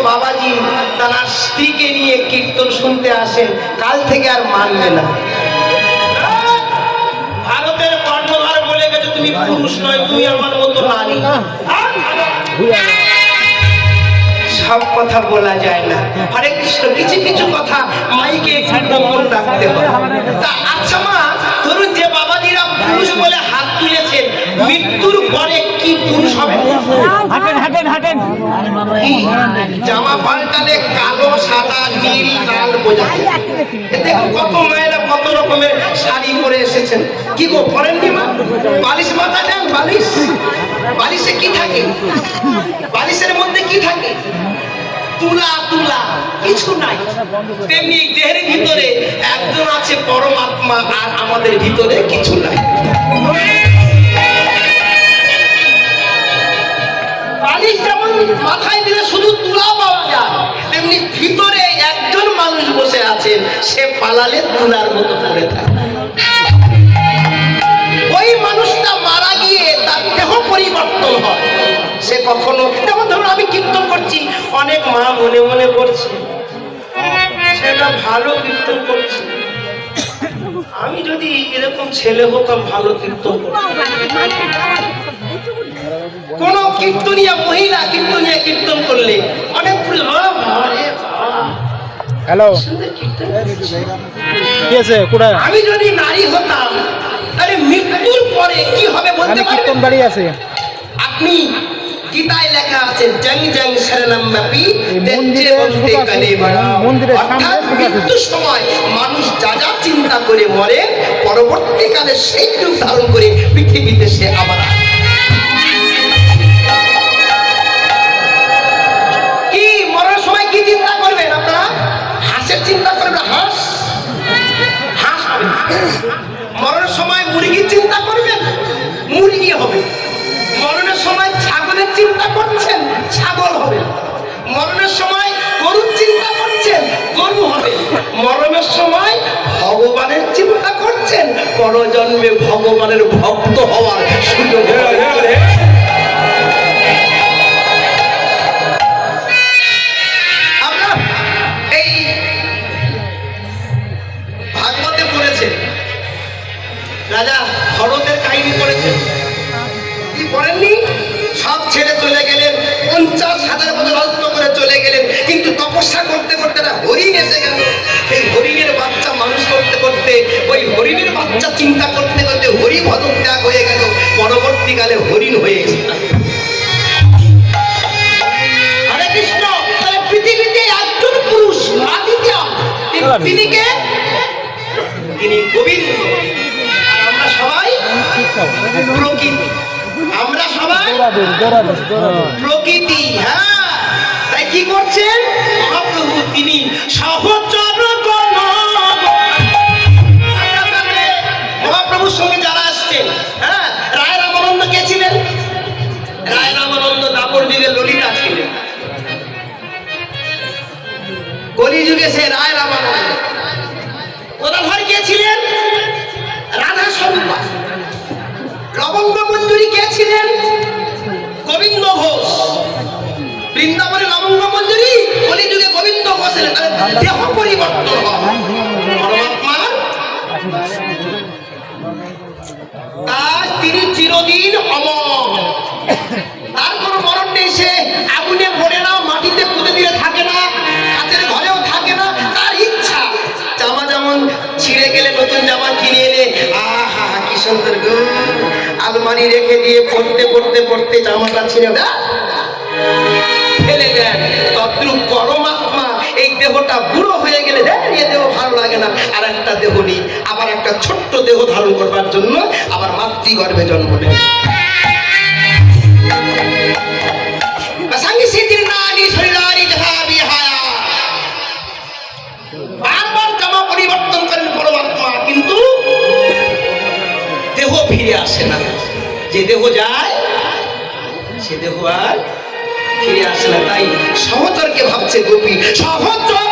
বাবাজি তার স্ত্রীকে নিয়ে কীর্তন শুনতে আসেন, কাল থেকে আর মানবে না। ভারতের কর্ণধার বলে গেছে তুমি পুরুষ নয়, তুমি আমার মতো নারী। সব কথা বলা যায় না। হরে কৃষ্ণ, কিছু কিছু কথা মাইকে গোপন রাখতে হবে। আচ্ছা মা, ধরুন যে বাবাজিরা পুরুষ বলে হাত তুলেছেন, মৃত্যুর পরে কি পুরুষ হবে? হাঁটেন হাঁটেন হাঁটেন। জামা পাল্টালে কালো, সাদা, নীল, লাল বোঝা যায়। দেখো কত মায়েরা কত রকমের শাড়ি পরে এসেছেন। কি গো পরেননি মা? বালিশ মাথা দেন, বালিশ। বালিশে কি থাকে? বালিশের মধ্যে কি থাকে? তুলা, তুলা, কিছু নাই। তেমনি দেহের ভিতরে একজন আছে পরমাত্মা, আর আমাদের ভিতরে কিছু নাই। বালিশ যেমন মাথায় দিলে শুধু তুলা পাওয়া যায়, তেমনি ভিতরে একজন মানুষ বসে আছেন, সে পালালে তুলার মতো পড়ে থাকে। ওই মানুষটা মারা গিয়ে তার দেহ পরিবর্তন হয়। সে কখনো, যেমন ধরুন আমি কীর্তন করছি, অনেক মা মনে মনে করছে সেটা ভালো কীর্তন করছে, আমি যদি এরকম ছেলে হতাম ভালো কীর্তন করতাম। কোন কীর্তনিয়া মহিলা কীর্তনিয়া কীর্তন করলে অনেক হ্যালো, আমি যদি নারী হতাম তাহলে মৃত্যুর পরে কি হবে বলতে কীর্তন বাড়ি আছে। আপনি গীতায় লেখা আছে জং জং শরণম মাপি মৃত্যুর সময় মানুষ যা যা চিন্তা করে মরে, পরবর্তীকালে সেই রূপ ধারণ করে পৃথিবীতে সে আবার কি মরার সময় কি চিন্তা করবেন আপনারা? হাঁসের চিন্তা করবেন, হাঁস হাঁস হবে। মরণের সময় মুরগির চিন্তা করবেন, মুরগি হবে। মরণের সময় ছাগলের চিন্তা করছেন, ছাগল হবে। মরণের সময় গরুর চিন্তা করছেন, গরু হবে। মরণের সময় ভগবানের চিন্তা করছেন, পরজন্মে ভগবানের ভক্ত হওয়ার সুযোগ হবে। আমরা এই ভাগবতে পড়েছে, রাজা ভরতের কাহিনী পড়েছেন, কি পড়েননি? সব ছেড়ে চলে গেলেন, 50,000 বছর রাজত্ব করে চলে গেলেন, কিন্তু তপস্যা করতে করতে একটা হরিণ এসে গেল। এই হরিণের বাচ্চা মানুষ করতে করতে, ওই হরিণের বাচ্চা চিন্তা করতে করতে হরি ভজন ত্যাগ হয়ে গেল, পরবর্তীকালে হরিণ হয়ে গেছে। হরে কৃষ্ণ। তাহলে পৃথিবীতে একজন পুরুষ আদিত্য, তিনি কে? তিনি গোবিন্দ। আর আমরা সবাই প্রকৃতি। আমরা সবাই প্রকৃতি। হ্যাঁ, তাই কি করছেন মহাপ্রভু? তিনি সহচর মহাপ্রভুর সঙ্গে যারা আসছেন, হ্যাঁ, রায় রামানন্দ কে ছিলেন? রায় রামানন্দ দাপর যুগে ললিতা ছিলেন, কলিযুগে সে রায় রামানন্দ। গদাধর কে ছিলেন? রাধা শম্পা। লবঙ্গ মঞ্জুরি কে ছিলেন? গোবিন্দ ঘোষ। বৃন্দাবনে লবঙ্গ মঞ্জুরি, কলিযুগে গোবিন্দ ঘোষ। দেহ পরিবর্তন হয় পরমাত্মার, আর তিনি চিরদিন অমর। তার কোনো মরণ নেই। সে আগুনে পড়ে না, মাটিতে পুঁতে দিলে থাকে না, কাচের ঘরেও থাকে না। তার ইচ্ছা, জামা যেমন ছিঁড়ে গেলে নতুন জামা কিনে এনে আহা কি সুন্দর গো, আলমারি রেখে দিয়ে পড়তে পড়তে পড়তে জামাটা ছিঁড়ে ফেলে দেন। তদ্রূপ পরমাত্মা এই দেহটা বুড়ো হয়ে গেলে দেন, এ দেহ ভালো লাগে না, আর একটা দেহ নিই, আবার একটা ছোট্ট দেহ ধারণ করবার জন্য আবার মাতৃগর্ভে জন্ম নেয়। বারবার জামা পরিবর্তন করেন পরমাত্মা, কিন্তু দেহ ফিরে আসে না। যে দেহ যায় সে দেহ আর ফিরে আসে না। তাই সহচরকে ভাবছে গোপী, সহচর